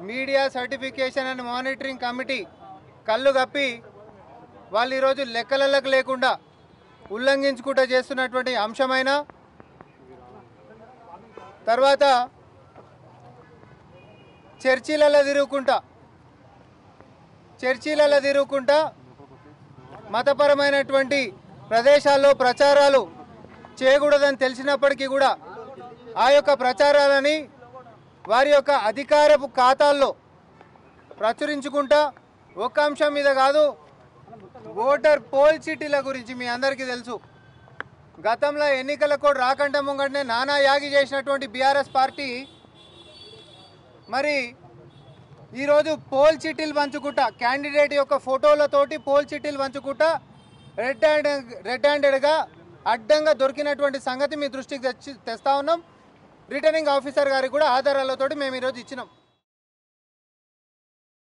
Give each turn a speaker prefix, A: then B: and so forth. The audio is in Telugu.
A: Media certification and monitoring committee కళ్ళు కప్పి వాళ్ళు ఈరోజు లెక్కలకు లేకుండా ఉల్లంఘించుకుంటూ చేస్తున్నటువంటి అంశమైన తర్వాత చర్చిలలో తిరుగుకుంటా మతపరమైనటువంటి ప్రదేశాల్లో ప్రచారాలు చేయకూడదని తెలిసినప్పటికీ కూడా ఆ యొక్క ప్రచారాలని వారి యొక్క అధికారపు ఖాతాల్లో ప్రచురించుకుంటా ఒక అంశం మీద కాదు, ఓటర్ పోల్ చీటీల గురించి మీ అందరికీ తెలుసు. గతంలో ఎన్నికల కోడ్ రాకంటే ముంగటనే నానా యాగి చేసినటువంటి బీఆర్ఎస్ పార్టీ మరి ఈరోజు పోల్ చీటీలు పంచుకుంటా, క్యాండిడేట్ యొక్క ఫోటోలతోటి పోల్ చీటీలు పంచుకుంటా రెడ్ హ్యాండెడ్గా అడ్డంగా దొరికినటువంటి సంగతి మీ దృష్టికి తెస్తా ఉన్నాం. రిటర్నింగ్ ఆఫీసర్ గారికి కూడా ఆధారాలతోటి మేము ఈరోజు ఇచ్చినాం.